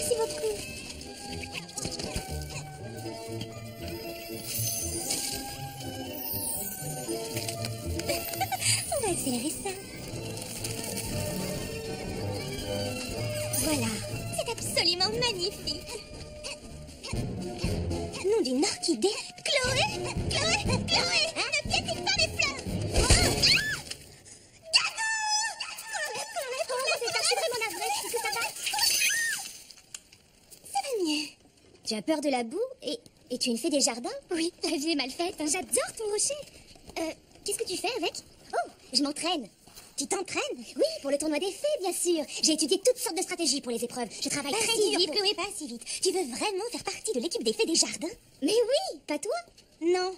Merci beaucoup. On va accélérer ça. Voilà. C'est absolument magnifique. Nom d'une orchidée. Chloé, ne piétine pas mes fleurs. Je suis vraiment navrée. Est-ce que ça va? Ça va mieux. Tu as peur de la boue et tu es une fée des jardins? Oui, la vie est mal faite. J'adore ton rocher. Qu'est-ce que tu fais avec? Oh, je m'entraîne. Tu t'entraînes? Oui, pour le tournoi des fées, bien sûr. J'ai étudié toutes sortes de stratégies pour les épreuves. Je travaille très dur. Vite, Chloé, pas si vite. Tu veux vraiment faire partie de l'équipe des fées des jardins? Mais oui, pas toi? Non.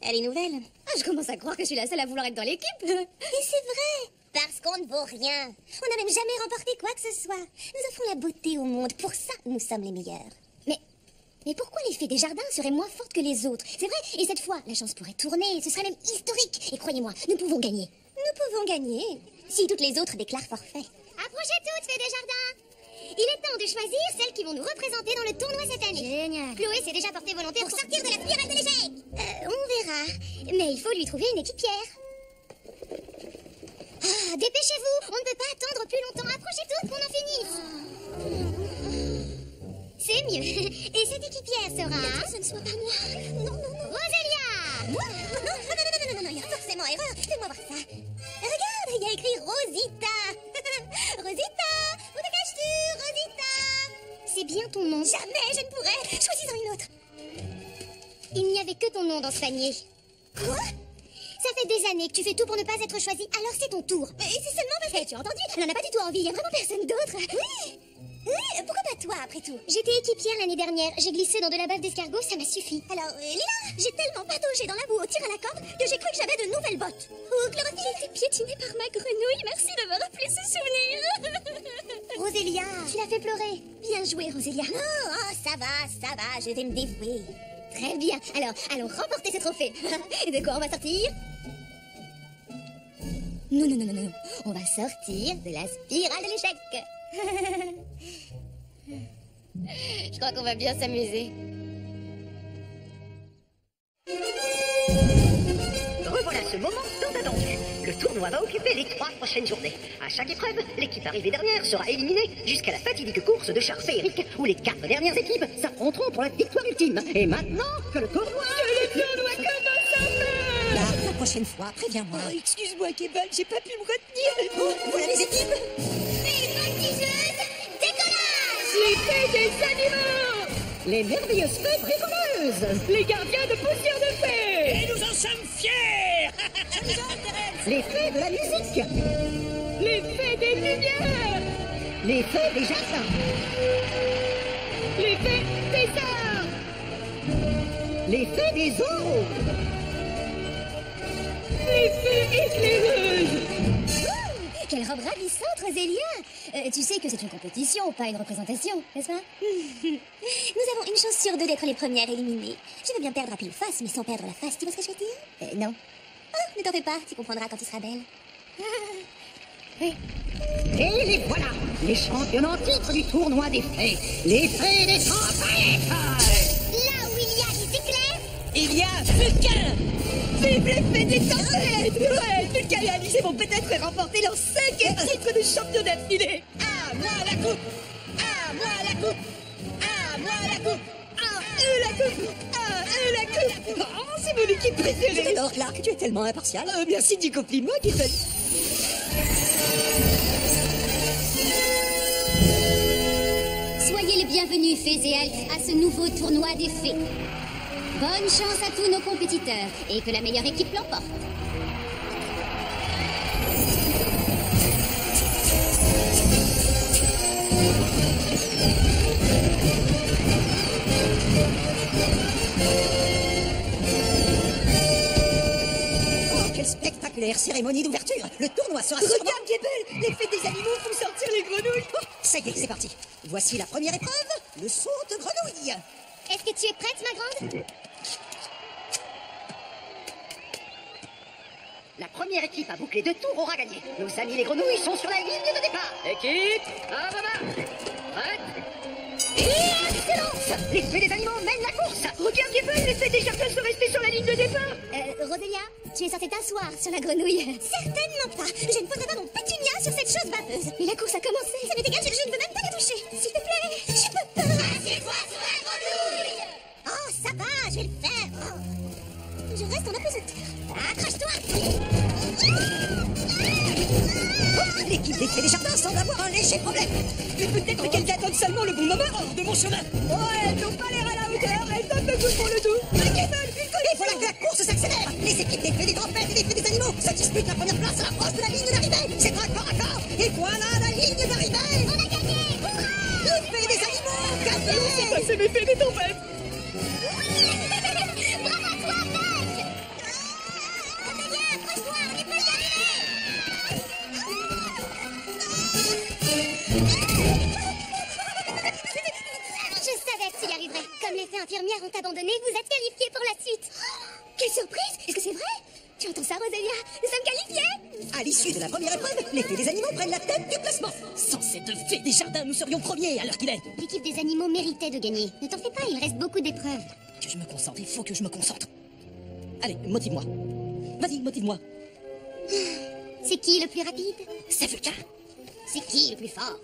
Elle est nouvelle. Ah, je commence à croire que je suis la seule à vouloir être dans l'équipe. Et c'est vrai. Parce qu'on ne vaut rien. On n'a même jamais remporté quoi que ce soit. Nous offrons la beauté au monde. Pour ça, nous sommes les meilleurs. Mais pourquoi les fées des jardins seraient moins fortes que les autres? C'est vrai, et cette fois, la chance pourrait tourner. Ce serait même historique. Et croyez-moi, nous pouvons gagner. Nous pouvons gagner si toutes les autres déclarent forfait. Approchez toutes, fées des jardins. Il est temps de choisir celles qui vont nous représenter dans le tournoi cette année. Génial. Chloé s'est déjà portée volontaire pour sortir de la spirale de l'échec. On verra. Mais il faut lui trouver une équipière. Ah, dépêchez-vous. On ne peut pas attendre plus longtemps. Approchez toutes qu'on en finisse. C'est mieux. Et cette équipière sera... Ce ne soit pas moi. Non. Rosélia. Moi? Non, il y a forcément erreur. Fais-moi voir ça. Regarde, il y a écrit Rosita. Rosita, où te caches-tu, Rosita? C'est bien ton nom. Jamais je ne pourrais. Choisis-en une autre. Il n'y avait que ton nom dans ce panier. Quoi? Ça fait des années que tu fais tout pour ne pas être choisie, alors c'est ton tour. Mais c'est seulement parce que... tu as entendu? Elle n'en a pas du tout envie, il n'y a vraiment personne d'autre. Oui, pourquoi pas toi, après tout? J'étais équipière l'année dernière, j'ai glissé dans de la bave d'escargot, ça m'a suffi. Alors, Lila, j'ai tellement pataugé dans la boue au tir à la corde que j'ai cru que j'avais de nouvelles bottes. Oh, Chlorophylle, j'ai été piétinée par ma grenouille, merci de me rappeler ce souvenir. Rosélia, tu l'as fait pleurer. Bien joué, Rosélia. Oh, ça va, je vais me dévouer. Très bien, alors, allons remporter ce trophée. De quoi on va sortir? Non. On va sortir de la spirale de l'échec. Je crois qu'on va bien s'amuser. Revoilà ce moment tant attendu. Le tournoi va occuper les 3 prochaines journées. À chaque épreuve, l'équipe arrivée dernière sera éliminée jusqu'à la fatidique course de chars féeriques où les 4 dernières équipes s'affronteront pour la victoire ultime. Et maintenant que le tournoi... commence enfin! La prochaine fois, préviens-moi. Oh, excuse-moi, Kebal, j'ai pas pu me retenir. Oh, voilà les équipes. Les voltigeuses, décollage! Les fées des animaux! Les merveilleuses fées bricoleuses! Les gardiens de poussière de fées! Et nous en sommes fiers. Les fées de la musique! Les fées des lumières! Les fées des jardins! Les fées des arts! Les fées des eaux! Les fées éclaireuses! Quelle robe ravissante, Rosélia! Tu sais que c'est une compétition, pas une représentation, n'est-ce pas? Nous avons une chance sur 2 d'être les premières éliminées. Je veux bien perdre à pile face, mais sans perdre la face, tu vois ce que je veux dire? Non. Oh, ne t'en fais pas, tu comprendras quand tu seras belle. Et les voilà, les championnes en titre du tournoi des fées, les fées des tempêtes! Là où il y a des éclairs, Il y a Vulcain! Vive les fées des tempêtes! Ouais, Vulcain et Alice vont peut-être remporter leur 5e titre de champion d'affilée! À moi la coupe! À moi la coupe! À moi la coupe! À eux la coupe! À eux la coupe! Oh, c'est mon équipe préférée! Alors, Clark, tu es tellement impartial. Merci du compliment, Kebal. soyez les bienvenus, fées et elfes, à ce nouveau tournoi des fées. Bonne chance à tous nos compétiteurs et que la meilleure équipe l'emporte. Oh, quelle spectaculaire cérémonie d'ouverture. Le tournoi sera sûrement... Regarde, Kebal, les fées des animaux font sortir les grenouilles. Oh, ça y est, c'est parti. Voici la première épreuve, le saut de grenouille. Est-ce que tu es prête, ma grande? La première équipe à boucler 2 tours aura gagné. Nos amis les grenouilles sont sur la ligne de départ. Équipe, à vos marques. Prête? Excellent. L'effet des animaux mène la course. Regarde, Gibbon, l'effet des jardins se rester sur la ligne de départ. Roselia, tu es censée t'asseoir sur la grenouille. Certainement pas. Je ne poserai pas mon pétunia sur cette chose vapeuse. Mais la course a commencé. Ça m'est égal, je ne veux même pas la toucher. S'il te plaît, je peux pas. Assieds-toi sur la grenouille. Oh, ça va, je vais le faire. Oh. Je reste en apesanteur. Accroche-toi. L'équipe des Téléjardins semble avoir un léger problème. Mais peut-être qu'elles attendent seulement le bon moment. De mon chemin. Oh, elles n'ont pas l'air à la hauteur. Elles donnent le coup pour le dos. Et voilà que la course s'accélère. Les équipes des Fées des Tempêtes et des Fées des Animaux se disputent la première place à l'approche de la ligne d'arrivée. C'est un corps à corps. Et voilà la ligne d'arrivée. On a gagné. Les Fées des Animaux gagnent. C'est mes fées des tempêtes. Bravo à toi, Mac. Roselia, accroche-toi, on y peut y arriver. Je savais que tu y arriverais. Comme les fées infirmières ont abandonné, vous êtes qualifiés pour la suite. Quelle surprise! Est-ce que c'est vrai? Tu entends ça, Roselia? Nous sommes qualifiés! À l'issue de la première épreuve, les Fées des Animaux prennent la tête du classement. Sans cette fée des jardins, nous serions premiers à l'heure qu'il est. L'équipe des animaux méritait de gagner. Ne t'en fais pas, il reste beaucoup d'épreuves. Que je me concentre, il faut que je me concentre. Allez, motive-moi. Vas-y, motive-moi. C'est qui le plus rapide? C'est Vulcain. C'est qui le plus fort?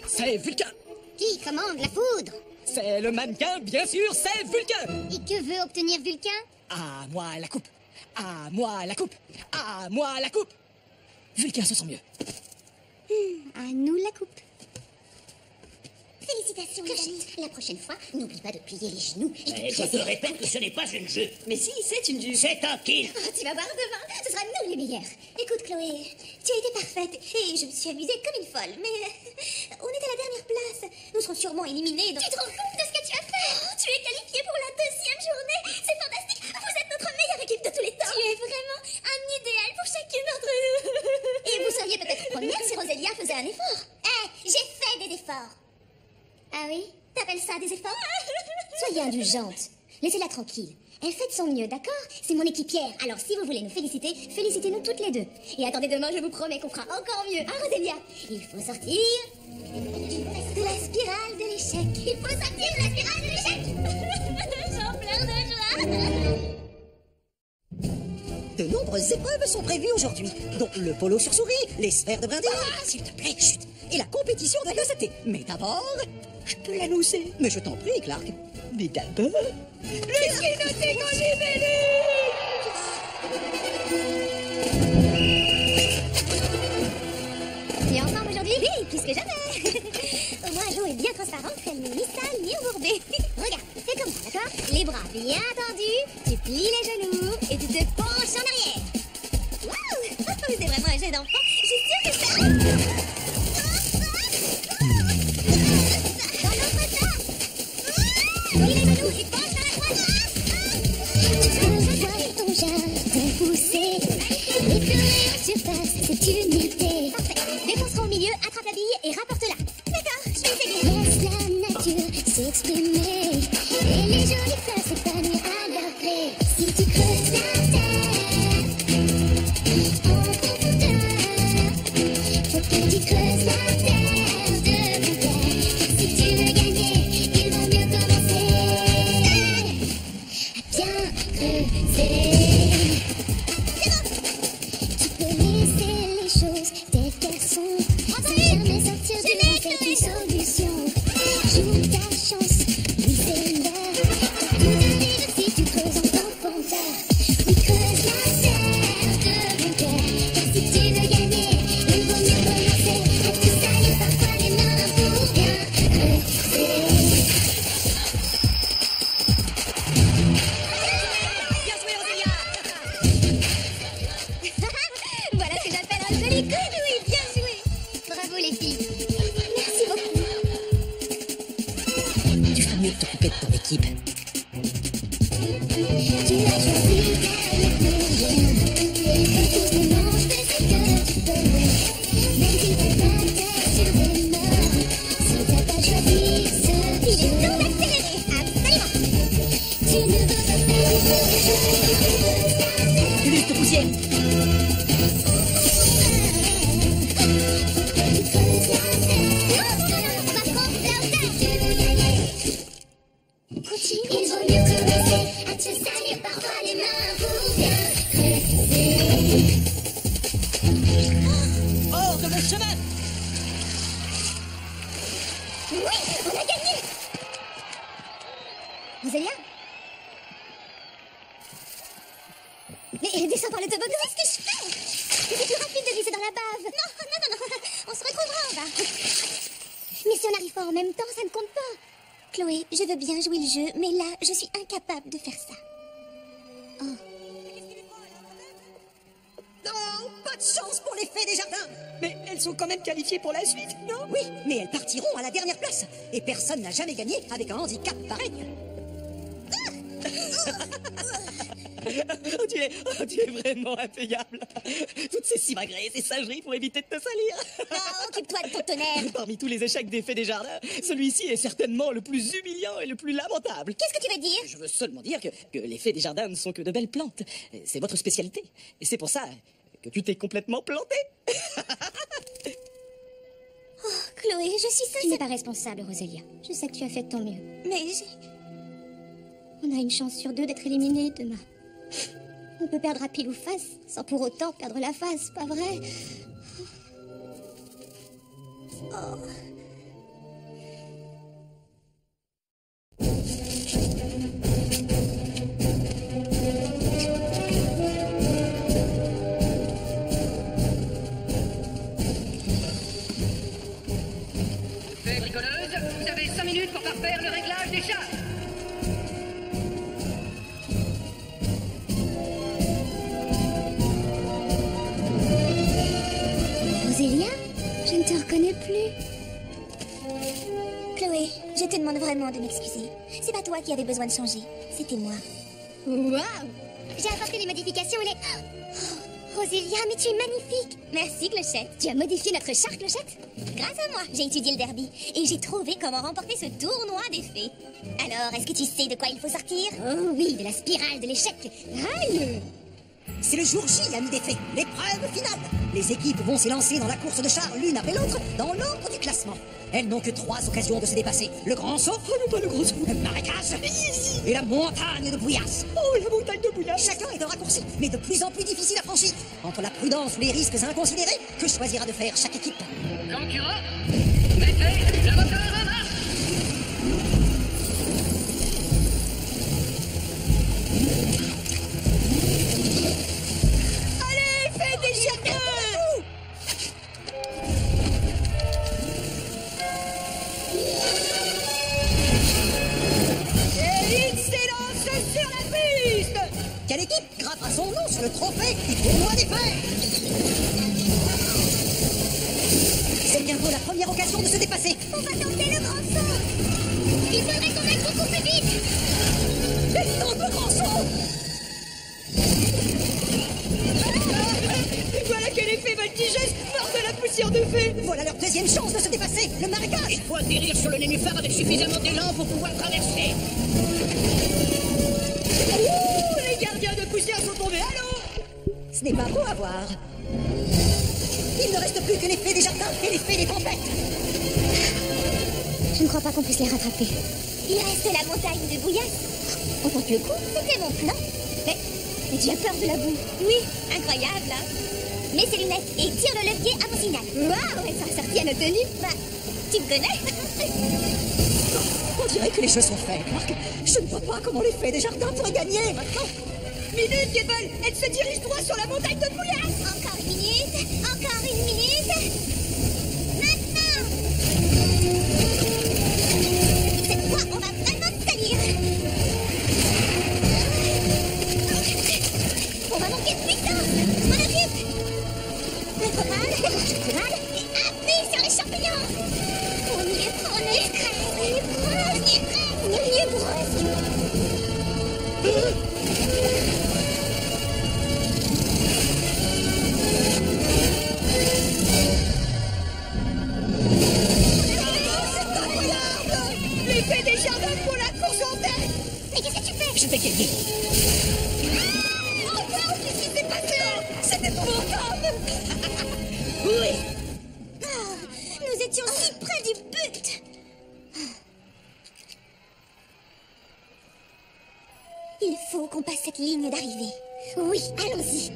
C'est Vulcain. Qui commande la poudre? C'est le mannequin, bien sûr, c'est Vulcain. Et que veut obtenir Vulcain? À moi la coupe. À moi la coupe. À moi la coupe. Vulcain se sent mieux. À nous la coupe. Félicitations, les amis. La prochaine fois, n'oublie pas de plier les genoux et de Je te répète que ce n'est pas une jupe. Mais si, c'est une jupe. C'est un kill. Tu vas voir demain, ce sera nous les meilleurs. Écoute, Chloé, tu as été parfaite et je me suis amusée comme une folle, mais on est à la dernière place. Nous serons sûrement éliminés. Donc... Tu te rends compte de ce que tu as fait? Tu es qualifiée pour la deuxième journée. C'est fantastique. Vous êtes notre meilleure équipe de tous les temps. Tu es vraiment un idéal pour chacune d'entre nous. Et vous seriez peut-être première si Roselia faisait un effort. J'ai fait des efforts. Ah oui? T'appelles ça des efforts? Soyez indulgente. Laissez-la tranquille. Elle fait de son mieux, d'accord? C'est mon équipière. Alors si vous voulez nous féliciter, félicitez-nous toutes les deux. Et attendez demain, je vous promets qu'on fera encore mieux. Hein, Roselia? Il faut sortir de la spirale de l'échec. Il faut sortir de la spirale de l'échec. J'en pleure de joie. De nombreuses épreuves sont prévues aujourd'hui, dont le polo sur souris, les sphères de brindille. S'il te plaît, chut. Et la compétition de glace à thé. Mais d'abord, je peux l'annoncer. Mais je t'en prie, Clark. Mais d'abord, Tu es en forme aujourd'hui? Oui, plus que jamais. Au moins, l'eau est bien transparente, elle n'est ni sale ni embourbée. Regarde, fais comme ça, d'accord? Les bras bien tendus, tu plies les genoux et tu te penches en arrière. Waouh! C'est vraiment un jeu d'enfant. Je suis sûre que ça... Dans l'autre sens. Plie les genoux et penche dans la droite. Tu peux voir ton jardin pousser et pleurer en surface, c'est une idée. Parfait. Défonce-toi au milieu, attrape la bille et rapporte-la. D'accord, je vais essayer. Laisse la nature s'exprimer et les jolies fleurs s'épanouir à leur gré. Si tu creuses la terre en profondeur, faut que tu creuses la terre de bon cœur. Si tu veux gagner, il vaut mieux commencer à bien creuser. Tu peux laisser les choses telles qu'elles sont, sans jamais sortir de l'enfer une solution. Joue ta chance, oui c'est l'heure. Tout arrive si tu creuses en profondeur. Oui, creuse la terre de bon cœur. Car si tu veux gagner, il vaut mieux commencer à tout salir parfois les mains pour bien creuser. Bien joué, Roselia. Voilà ce que j'appelle un joli coup. Oui, bien joué. Bravo les filles. Merci beaucoup. tu feras mieux de t'occuper de ton équipe. Tu as choisi d'aller plus loin. Repousse tes manches, fais ce que tu peux. Même si t'as pas la tête sur tes mains. Si t'as pas choisi ce il est temps d'accélérer. Absolument. Tu ne veux pas faire Plus de poussière. tu creuses la terre. On va prendre la hauteur. Tu veux gagner. Hors de mon chemin! Oui, on a gagné! Rosélia? Mais descends par le toboggan! Qu'est-ce que je fais? C'est plus rapide de glisser dans la bave! Non, on se retrouvera en bas! Mais si on n'arrive pas en même temps, ça ne compte pas! Chloé, je veux bien jouer le jeu, mais là, je suis incapable de faire ça. Non, pas de chance pour les fées des jardins. Mais elles sont quand même qualifiées pour la suite, non? Oui, mais elles partiront à la dernière place. Et personne n'a jamais gagné avec un handicap pareil. Oh, tu es vraiment impayable. Toutes ces simagrées, ces singeries pour éviter de te salir. Non, occupe-toi de ton tonnerre! Parmi tous les échecs des fées des jardins, celui-ci est certainement le plus humiliant et le plus lamentable. Qu'est-ce que tu veux dire? Je veux seulement dire que les fées des jardins ne sont que de belles plantes. C'est votre spécialité. Et c'est pour ça que tu t'es complètement planté. Chloé, je suis seule. Tu n'es pas responsable, Rosélia. Je sais que tu as fait de ton mieux. Mais on a une chance sur 2 d'être éliminés demain. On peut perdre à pile ou face, sans pour autant perdre la face, pas vrai? Oh. Fée bricoleuse, vous avez 5 minutes pour parfaire le réglage des chars. Rosélia, je ne te reconnais plus. Chloé, je te demande vraiment de m'excuser. C'est pas toi qui avais besoin de changer, c'était moi. Waouh! J'ai apporté les modifications et les... Oh, Rosélia, mais tu es magnifique! Merci, Clochette. Tu as modifié notre char, Clochette? Grâce à moi, j'ai étudié le derby et j'ai trouvé comment remporter ce tournoi des fées. Alors, est-ce que tu sais de quoi il faut sortir? Oh oui, de la spirale de l'échec. Aïe! C'est le jour J, ami des fées, l'épreuve finale. Les équipes vont s'élancer dans la course de chars l'une après l'autre, dans l'ordre du classement. Elles n'ont que 3 occasions de se dépasser. Le grand saut, Oh non, pas le gros saut. le marécage et la montagne de bouillasse. Oh, la montagne de bouillasse. Chacun est un raccourci, mais de plus en plus difficile à franchir. Entre la prudence ou les risques inconsidérés, que choisira de faire chaque équipe? Concurrent, mettez le moteur en marche. Allez, faites des jardins. Et il s'élance sur la piste. Quelle équipe grappera son nom sur le trophée du tournoi des fées? C'est bientôt la première occasion de se dépasser. On va tenter le grand saut! Il faudrait qu'on aille beaucoup plus vite! Descends le grand saut. Et voilà que les fées voltigeuses mordent de la poussière de fée. Voilà leur deuxième chance de se dépasser. Le marécage. Il faut atterrir sur le nénuphar avec suffisamment d'élan pour pouvoir traverser. Ouh, les gardiens de poussière sont tombés à l'eau. Ce n'est pas beau à voir. Il ne reste plus que les fées des jardins et les fées des tempêtes. Je ne crois pas qu'on puisse les rattraper. Il reste la montagne de bouillasse. On tente le coup, c'était mon plan. Mais tu as peur de la boue. Oui, incroyable, hein? Mets ses lunettes et tire le levier à mon signal. Waouh, elles sont sorties à nos tenues. Bah, tu me connais? On dirait que les jeux sont faits, Clark. Je ne vois pas comment les fées des jardins pourraient gagner maintenant. Minute, Gable. Elle se dirige droit sur la montagne de bouillasse. Encore une minute, encore une minute. Maintenant! Cette fois, on va vraiment se salir. On va manquer de puissance. Je m'en occupe. Rétrograde, et appuie sur les champignons. On y est presque. On y est presque. Les fées des jardins pour la course en tête. Mais qu'est-ce que tu fais? Je vais gagner. Encore, qu'est-ce qui s'est passé? C'est épouvantable. Oui. Nous étions si près du but. Il faut qu'on passe cette ligne d'arrivée. Oui, allons-y.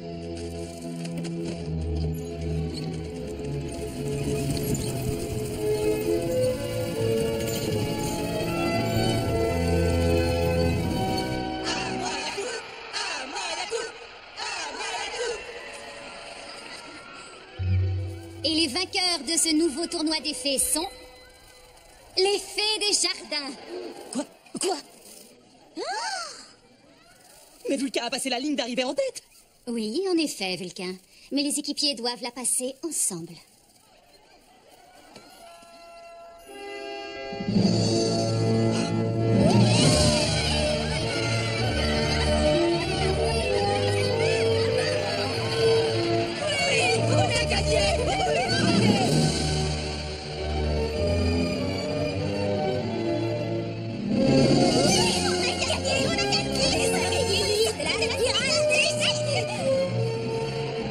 Et les vainqueurs de ce nouveau tournoi des fées sont... les fées des jardins. Quoi Mais Vulcain a passé la ligne d'arrivée en tête. Oui, en effet, Vulcain. Mais les équipiers doivent la passer ensemble.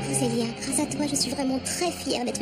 Rosélia, grâce à toi, je suis vraiment très fière d'être